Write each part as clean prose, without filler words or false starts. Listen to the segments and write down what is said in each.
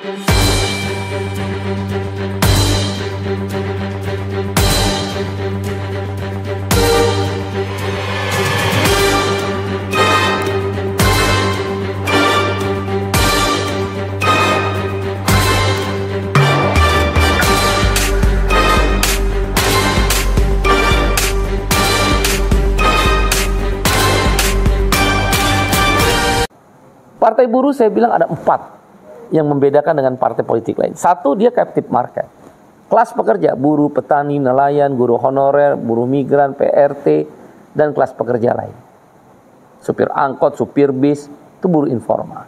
Partai buruh saya bilang ada 4 yang membedakan dengan partai politik lain. Satu, dia captive market. Kelas pekerja, buruh, petani, nelayan, guru honorer, buruh migran, PRT, dan kelas pekerja lain. Supir angkot, supir bis, itu buruh informal.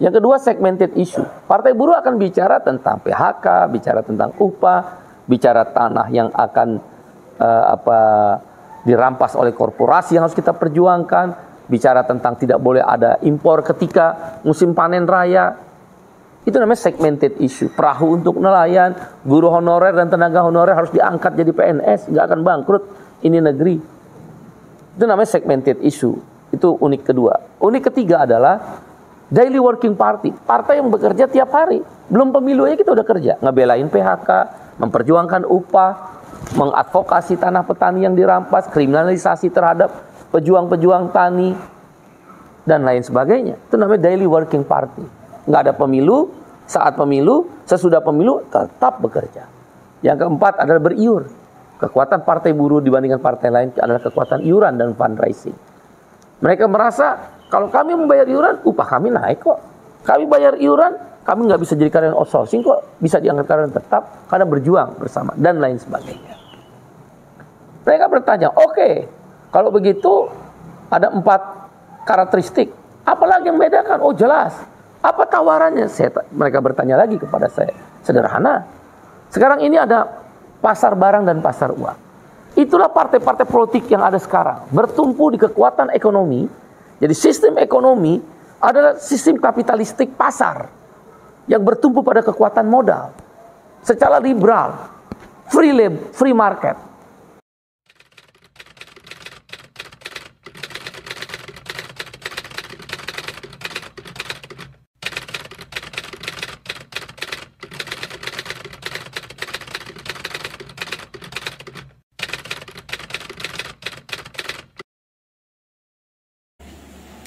Yang kedua, segmented issue. Partai buruh akan bicara tentang PHK, bicara tentang upah, bicara tanah yang akan dirampas oleh korporasi yang harus kita perjuangkan, bicara tentang tidak boleh ada impor ketika musim panen raya. Itu namanya segmented issue. Perahu untuk nelayan, guru honorer dan tenaga honorer harus diangkat jadi PNS, nggak akan bangkrut ini negeri. Itu namanya segmented issue. Itu unik kedua. Unik ketiga adalah daily working party. Partai yang bekerja tiap hari. Belum pemilu aja kita udah kerja. Ngebelain PHK, memperjuangkan upah, mengadvokasi tanah petani yang dirampas, kriminalisasi terhadap pejuang-pejuang tani, dan lain sebagainya. Itu namanya daily working party. Nggak ada pemilu, saat pemilu, sesudah pemilu, tetap bekerja. Yang keempat adalah beriur. Kekuatan partai buruh dibandingkan partai lain adalah kekuatan iuran dan fundraising. Mereka merasa, kalau kami membayar iuran, upah kami naik kok. Kami bayar iuran, kami nggak bisa jadi karyawan outsourcing kok. Bisa diangkat karyawan tetap, karena berjuang bersama, dan lain sebagainya. Mereka bertanya, oke, kalau begitu ada 4 karakteristik. Apalagi yang membedakan? Oh jelas. Apa tawarannya? Mereka bertanya lagi kepada saya. Sederhana. Sekarang ini ada pasar barang dan pasar uang. Itulah partai-partai politik yang ada sekarang. Bertumpu di kekuatan ekonomi. Jadi sistem ekonomi adalah sistem kapitalistik pasar. Yang bertumpu pada kekuatan modal. Secara liberal. Free market.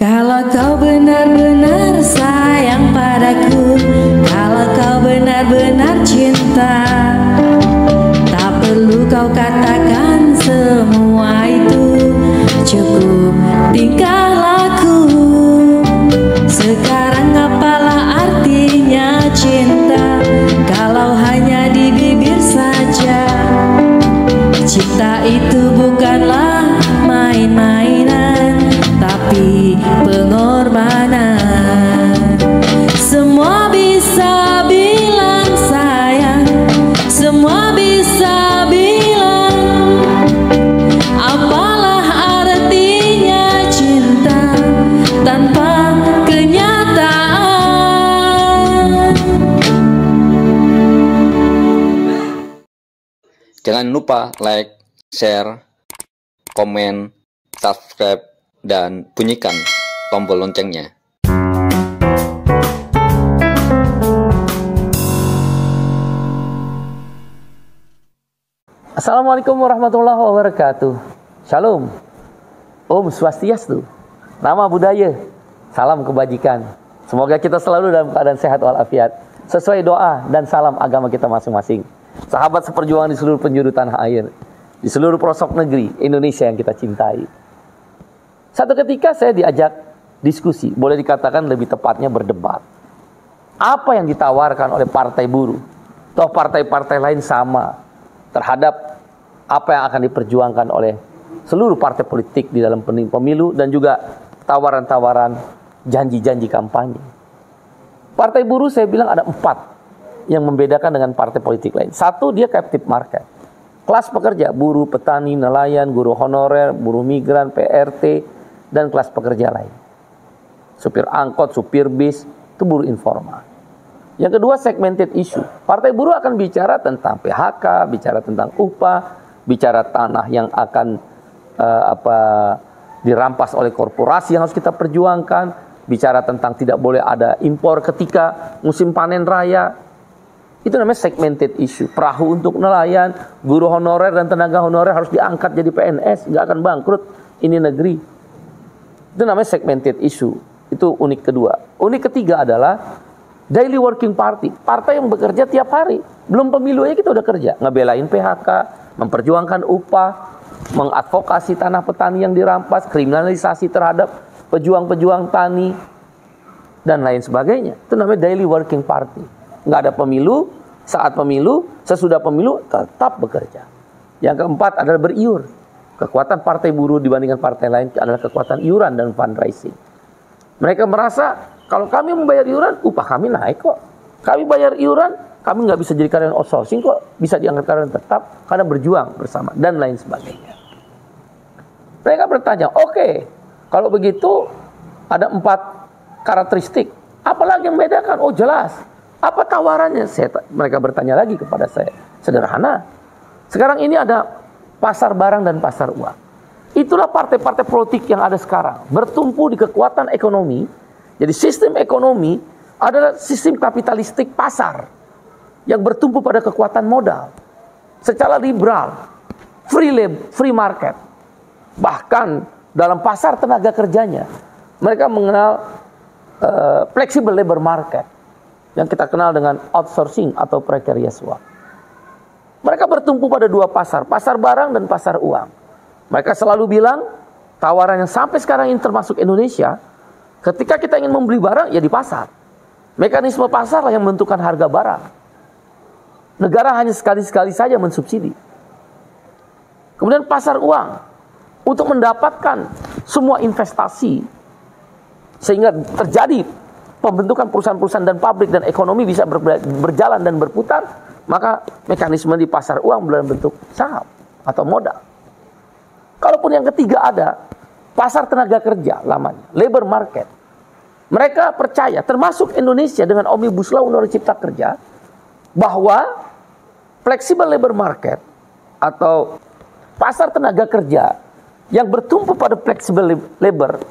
Kalau kau benar-benar sayang padaku, kalau kau benar-benar cinta, tak perlu kau katakan semua itu, cukup tingkah laku. Sekarang apalah artinya cinta kalau hanya di bibir saja? Cinta itu bukanlah main-mainan, tapi pengorbanan. Semua bisa bilang sayang, semua bisa bilang, apalah artinya cinta tanpa kenyataan. Jangan lupa like, share, komen, subscribe, dan bunyikan tombol loncengnya. Assalamualaikum warahmatullahi wabarakatuh. Shalom. Om Swastiastu. Nama budaya. Salam kebajikan. Semoga kita selalu dalam keadaan sehat walafiat. Sesuai doa dan salam agama kita masing-masing. Sahabat seperjuangan di seluruh penjuru tanah air. Di seluruh pelosok negeri Indonesia yang kita cintai. Satu ketika saya diajak diskusi, boleh dikatakan lebih tepatnya berdebat. Apa yang ditawarkan oleh partai buruh? Toh partai-partai lain sama terhadap apa yang akan diperjuangkan oleh seluruh partai politik di dalam pemilu dan juga tawaran-tawaran janji-janji kampanye. Partai buruh saya bilang ada 4 yang membedakan dengan partai politik lain. Satu, dia captive market. Kelas pekerja, buruh, petani, nelayan, guru honorer, buruh migran, PRT, dan kelas pekerja lain. Supir angkot, supir bis, itu buruh informal. Yang kedua, segmented issue. Partai buruh akan bicara tentang PHK, bicara tentang upah, bicara tanah yang akan dirampas oleh korporasi yang harus kita perjuangkan, bicara tentang tidak boleh ada impor ketika musim panen raya. Itu namanya segmented issue. Perahu untuk nelayan, guru honorer dan tenaga honorer harus diangkat jadi PNS, nggak akan bangkrut ini negeri. Itu namanya segmented issue. Itu unik kedua. Unik ketiga adalah daily working party. Partai yang bekerja tiap hari. Belum pemilu aja kita udah kerja. Ngebelain PHK, memperjuangkan upah, mengadvokasi tanah petani yang dirampas, kriminalisasi terhadap pejuang-pejuang tani, dan lain sebagainya. Itu namanya daily working party. Nggak ada pemilu, saat pemilu, sesudah pemilu tetap bekerja. Yang keempat adalah beriur. Kekuatan partai buruh dibandingkan partai lain adalah kekuatan iuran dan fundraising. Mereka merasa kalau kami membayar iuran, upah kami naik kok. Kami bayar iuran, kami nggak bisa jadi karyawan outsourcing kok, bisa diangkat karyawan tetap karena berjuang bersama dan lain sebagainya. Mereka bertanya, oke, kalau begitu ada 4 karakteristik. Apalagi yang membedakan? Oh jelas. Apa tawarannya? Mereka bertanya lagi kepada saya. Sederhana. Sekarang ini ada pasar barang dan pasar uang. Itulah partai-partai politik yang ada sekarang. Bertumpu di kekuatan ekonomi. Jadi sistem ekonomi adalah sistem kapitalistik pasar. Yang bertumpu pada kekuatan modal. Secara liberal. Free market. Bahkan dalam pasar tenaga kerjanya. Mereka mengenal flexible labor market. Yang kita kenal dengan outsourcing atau precarious work. Mereka bertumpu pada 2 pasar. Pasar barang dan pasar uang. Mereka selalu bilang, tawaran yang sampai sekarang ini termasuk Indonesia, ketika kita ingin membeli barang, ya di pasar. Mekanisme pasar lah yang menentukan harga barang. Negara hanya sekali-sekali saja mensubsidi. Kemudian pasar uang. Untuk mendapatkan semua investasi, sehingga terjadi pembentukan perusahaan-perusahaan dan pabrik dan ekonomi bisa berjalan dan berputar, maka mekanisme di pasar uang dalam bentuk saham atau modal. Kalaupun yang ketiga ada pasar tenaga kerja lamanya, labor market. Mereka percaya, termasuk Indonesia dengan Omnibus Law Undang-Undang Cipta Kerja, bahwa flexible labor market atau pasar tenaga kerja yang bertumpu pada flexible labor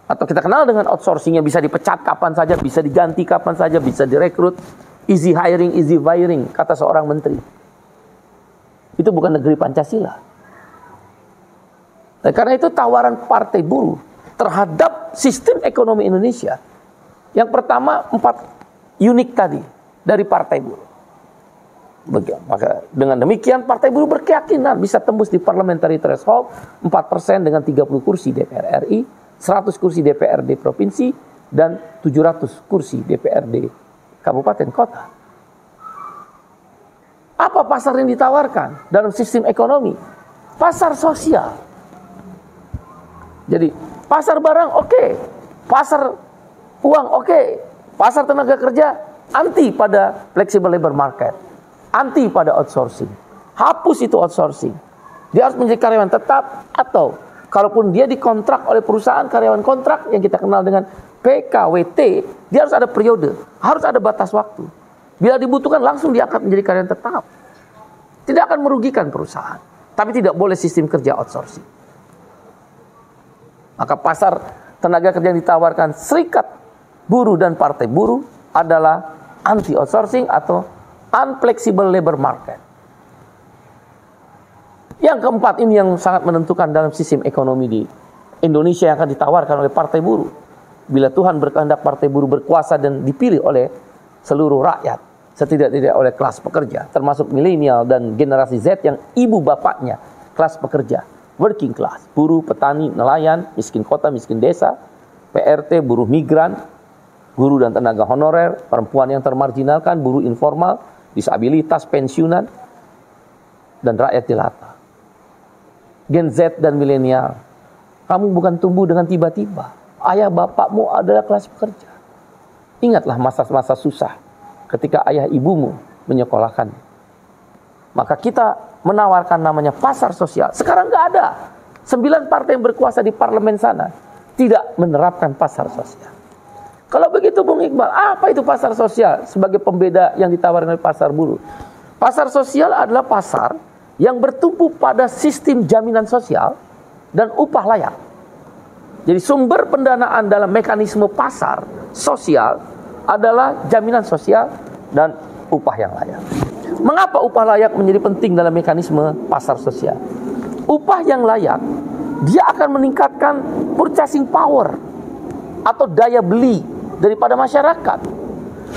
atau kita kenal dengan outsourcingnya, bisa dipecat kapan saja, bisa diganti kapan saja, bisa direkrut, easy hiring, easy firing, kata seorang menteri. Itu bukan negeri Pancasila. Nah, karena itu tawaran partai buruh terhadap sistem ekonomi Indonesia, yang pertama 4 unik tadi dari partai buruh. Maka dengan demikian partai buruh berkeyakinan bisa tembus di parliamentary threshold 4% dengan 30 kursi DPR RI, 100 kursi DPRD provinsi, dan 700 kursi DPRD kabupaten kota. Apa pasar yang ditawarkan dalam sistem ekonomi? Pasar sosial. Jadi pasar barang oke, pasar uang oke, pasar tenaga kerja anti pada flexible labor market, anti pada outsourcing. Hapus itu outsourcing. Dia harus menjadi karyawan tetap, atau kalaupun dia dikontrak oleh perusahaan karyawan kontrak yang kita kenal dengan PKWT, dia harus ada periode, harus ada batas waktu. Bila dibutuhkan langsung diangkat menjadi karyawan tetap. Tidak akan merugikan perusahaan, tapi tidak boleh sistem kerja outsourcing. Maka pasar tenaga kerja yang ditawarkan serikat buruh dan partai buruh adalah anti outsourcing atau unflexible labor market. Yang keempat ini yang sangat menentukan dalam sistem ekonomi di Indonesia yang akan ditawarkan oleh partai buruh. Bila Tuhan berkehendak partai buruh berkuasa dan dipilih oleh seluruh rakyat, setidak-tidak oleh kelas pekerja, termasuk milenial dan generasi Z yang ibu bapaknya kelas pekerja, working class, buruh, petani, nelayan, miskin kota, miskin desa, PRT, buruh migran, guru dan tenaga honorer, perempuan yang termarginalkan, buruh informal, disabilitas, pensiunan, dan rakyat jelata. Gen Z dan milenial, kamu bukan tumbuh dengan tiba-tiba. Ayah bapakmu adalah kelas pekerja. Ingatlah masa-masa susah ketika ayah ibumu menyekolahkan. Maka kita menawarkan namanya pasar sosial. Sekarang nggak ada. 9 partai yang berkuasa di parlemen sana tidak menerapkan pasar sosial. Kalau begitu Bung Iqbal, apa itu pasar sosial sebagai pembeda yang ditawarkan oleh pasar buruh? Pasar sosial adalah pasar yang bertumpu pada sistem jaminan sosial dan upah layak. Jadi sumber pendanaan dalam mekanisme pasar sosial adalah jaminan sosial dan upah yang layak. Mengapa upah layak menjadi penting dalam mekanisme pasar sosial? Upah yang layak, dia akan meningkatkan purchasing power atau daya beli daripada masyarakat.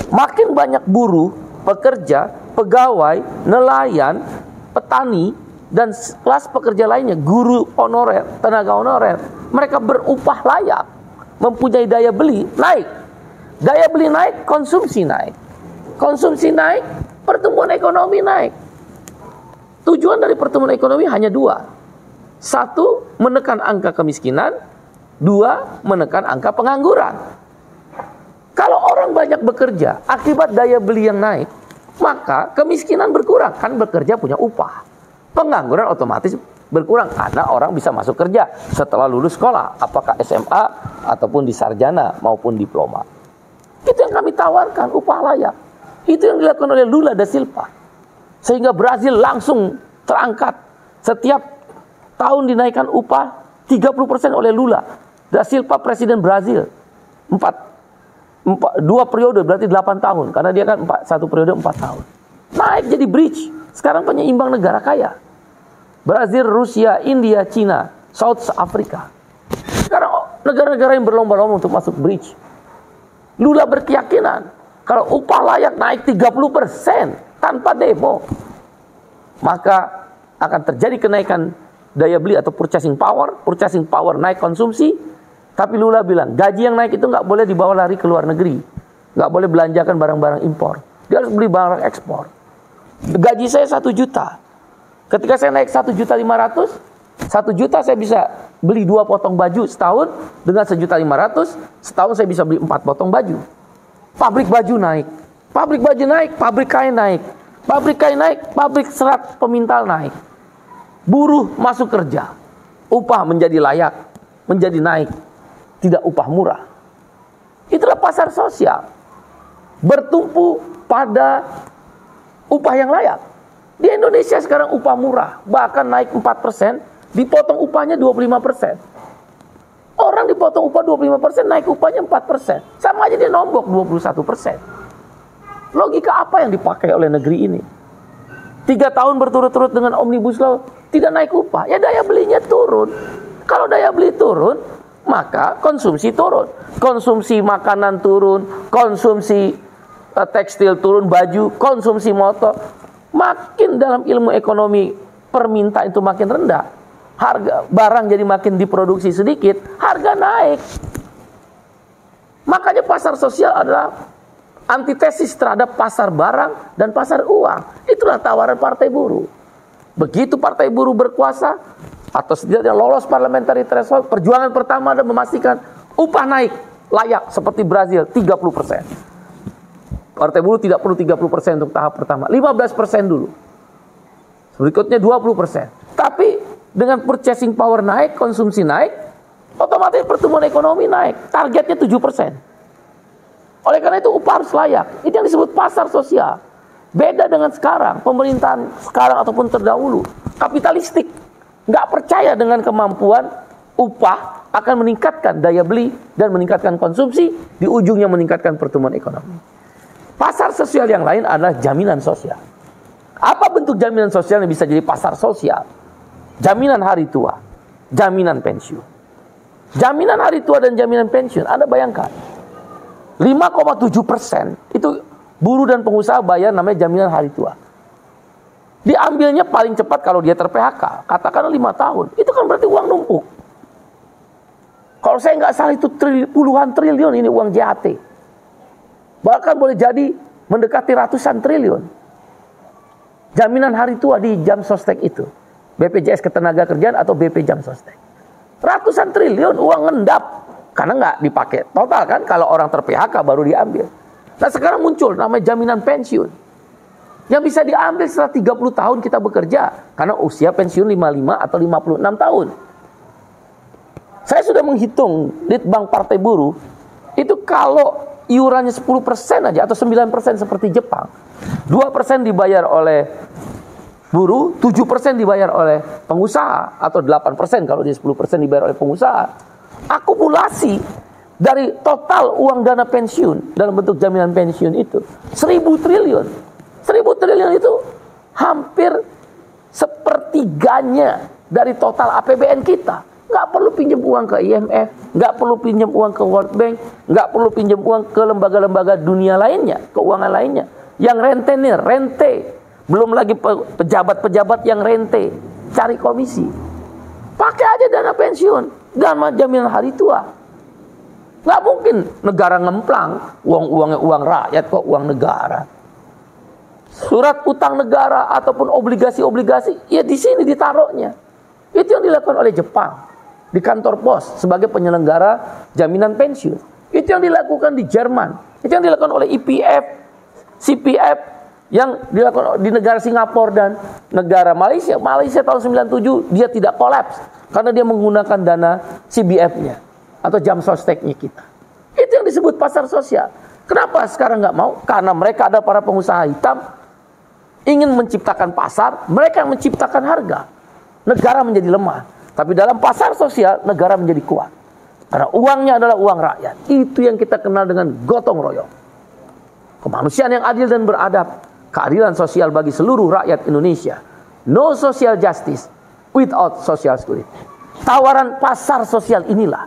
Makin banyak buruh, pekerja, pegawai, nelayan, petani, dan kelas pekerja lainnya, guru honorer, tenaga honorer, mereka berupah layak, mempunyai daya beli naik. Daya beli naik, konsumsi naik. Konsumsi naik, pertumbuhan ekonomi naik. Tujuan dari pertumbuhan ekonomi hanya dua. Satu, menekan angka kemiskinan. Dua, menekan angka pengangguran. Kalau orang banyak bekerja, akibat daya beli yang naik, maka kemiskinan berkurang. Kan bekerja punya upah. Pengangguran otomatis berkurang karena orang bisa masuk kerja setelah lulus sekolah, apakah SMA ataupun di sarjana maupun diploma. Itu yang kami tawarkan, upah layak. Itu yang dilakukan oleh Lula da Silva. Sehingga Brazil langsung terangkat. Setiap tahun dinaikkan upah 30% oleh Lula da Silva, presiden Brazil. 2 periode berarti 8 tahun. Karena dia kan 1 periode 4 tahun. Naik jadi bridge. Sekarang penyeimbang negara kaya. Brazil, Rusia, India, Cina, South Africa. Sekarang negara-negara yang berlomba-lomba untuk masuk bridge. Lula berkeyakinan kalau upah layak naik 30% tanpa demo, maka akan terjadi kenaikan daya beli atau purchasing power naik konsumsi. Tapi Lula bilang gaji yang naik itu nggak boleh dibawa lari ke luar negeri, nggak boleh belanjakan barang-barang impor, dia harus beli barang ekspor. Gaji saya 1 juta, ketika saya naik 1.500.000, 1 juta saya bisa beli 2 potong baju setahun. Dengan 1.500.000 setahun saya bisa beli 4 potong baju. Pabrik baju naik, pabrik baju naik, pabrik kain naik, pabrik kain naik, pabrik serat pemintal naik. Buruh masuk kerja, upah menjadi layak, menjadi naik, tidak upah murah. Itulah pasar sosial, bertumpu pada upah yang layak. Di Indonesia sekarang upah murah, bahkan naik 4%, dipotong upahnya 25%. Orang dipotong upah 25%, naik upahnya 4%. Sama aja dia nombok 21%. Logika apa yang dipakai oleh negeri ini? 3 tahun berturut-turut dengan Omnibus Law, tidak naik upah. Ya daya belinya turun. Kalau daya beli turun, maka konsumsi turun. Konsumsi makanan turun, konsumsi tekstil turun, baju, konsumsi motor. Makin dalam ilmu ekonomi permintaan itu makin rendah, harga barang jadi makin diproduksi sedikit, harga naik. Makanya pasar sosial adalah antitesis terhadap pasar barang dan pasar uang. Itulah tawaran Partai Buruh. Begitu Partai Buruh berkuasa atau setidaknya lolos parliamentary threshold, perjuangan pertama adalah memastikan upah naik layak seperti Brazil 30%. Partai Buruh tidak perlu 30% untuk tahap pertama, 15% dulu. Berikutnya 20%. Tapi dengan purchasing power naik, konsumsi naik, otomatis pertumbuhan ekonomi naik. Targetnya 7%. Oleh karena itu upah harus layak. Itu yang disebut pasar sosial. Beda dengan sekarang, pemerintahan sekarang ataupun terdahulu, kapitalistik. Nggak percaya dengan kemampuan upah akan meningkatkan daya beli dan meningkatkan konsumsi, di ujungnya meningkatkan pertumbuhan ekonomi. Pasar sosial yang lain adalah jaminan sosial. Apa bentuk jaminan sosial yang bisa jadi pasar sosial? Jaminan hari tua, jaminan pensiun. Jaminan hari tua dan jaminan pensiun, Anda bayangkan 5,7% itu buruh dan pengusaha bayar namanya jaminan hari tua. Diambilnya paling cepat kalau dia ter-PHK, katakanlah 5 tahun. Itu kan berarti uang numpuk. Kalau saya nggak salah itu puluhan triliun ini uang JHT. Bahkan boleh jadi mendekati ratusan triliun. Jaminan hari tua di Jam Sostek itu, BPJS Ketenagakerjaan atau BP Jam Sostek. Ratusan triliun uang ngendap. Karena nggak dipakai total kan, kalau orang ter-PHK baru diambil. Nah sekarang muncul namanya jaminan pensiun, yang bisa diambil setelah 30 tahun kita bekerja. Karena usia pensiun 55 atau 56 tahun. Saya sudah menghitung Litbang Partai Buruh, itu kalau iurannya 10% aja atau 9% seperti Jepang, 2% dibayar oleh buruh, 7% dibayar oleh pengusaha, atau 8% kalau dia 10% dibayar oleh pengusaha. akumulasi dari total uang dana pensiun dalam bentuk jaminan pensiun itu 1.000 triliun. 1.000 triliun itu hampir sepertiganya dari total APBN kita. Nggak perlu pinjam uang ke IMF, nggak perlu pinjam uang ke World Bank, nggak perlu pinjam uang ke lembaga-lembaga dunia lainnya, keuangan lainnya. Yang rentenir, rente. Belum lagi pejabat-pejabat yang rente, cari komisi. Pakai aja dana pensiun, dana jaminan hari tua. Nggak mungkin negara ngemplang, uangnya uang rakyat kok uang negara. Surat utang negara ataupun obligasi-obligasi, ya di sini ditaruhnya. Itu yang dilakukan oleh Jepang di kantor pos sebagai penyelenggara jaminan pensiun. Itu yang dilakukan di Jerman. Itu yang dilakukan oleh IPF, CPF, yang dilakukan di negara Singapura dan negara Malaysia. Malaysia tahun 97 dia tidak kolaps karena dia menggunakan dana CBF-nya atau jam sosteknya kita. Itu yang disebut pasar sosial. Kenapa sekarang nggak mau? Karena mereka ada para pengusaha hitam ingin menciptakan pasar, mereka yang menciptakan harga. Negara menjadi lemah. Tapi dalam pasar sosial, negara menjadi kuat. Karena uangnya adalah uang rakyat. Itu yang kita kenal dengan gotong royong. Kemanusiaan yang adil dan beradab. Keadilan sosial bagi seluruh rakyat Indonesia. No social justice without social security. Tawaran pasar sosial inilah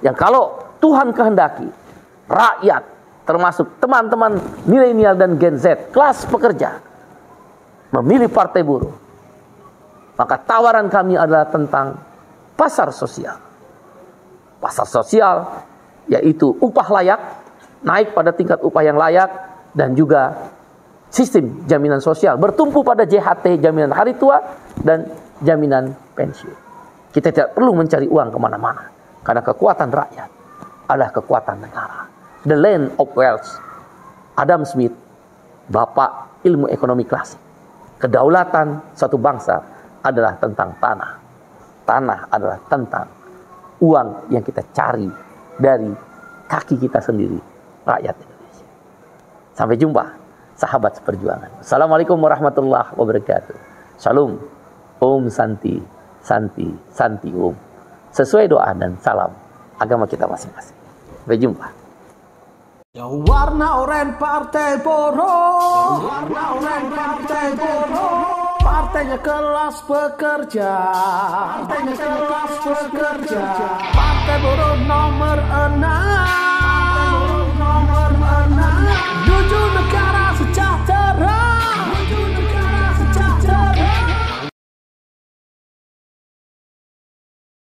yang kalau Tuhan kehendaki, rakyat, termasuk teman-teman milenial dan Gen Z, kelas pekerja, memilih partai buruh, maka tawaran kami adalah tentang pasar sosial. Pasar sosial yaitu upah layak, naik pada tingkat upah yang layak, dan juga sistem jaminan sosial bertumpu pada JHT, jaminan hari tua, dan jaminan pensiun. Kita tidak perlu mencari uang kemana-mana, karena kekuatan rakyat adalah kekuatan negara. The land of wealth. Adam Smith, bapak ilmu ekonomi klasik. Kedaulatan suatu bangsa adalah tentang tanah. Tanah adalah tentang uang yang kita cari dari kaki kita sendiri, rakyat Indonesia. Sampai jumpa, sahabat seperjuangan. Assalamualaikum warahmatullahi wabarakatuh. Shalom, Om Santi, Santi, Santi Om. Sesuai doa dan salam agama kita masing-masing. Sampai jumpa. Ya warna oranye partai buruh, warna oranye partai buruh, partainya kelas pekerja, partainya kelas pekerja, partai buruh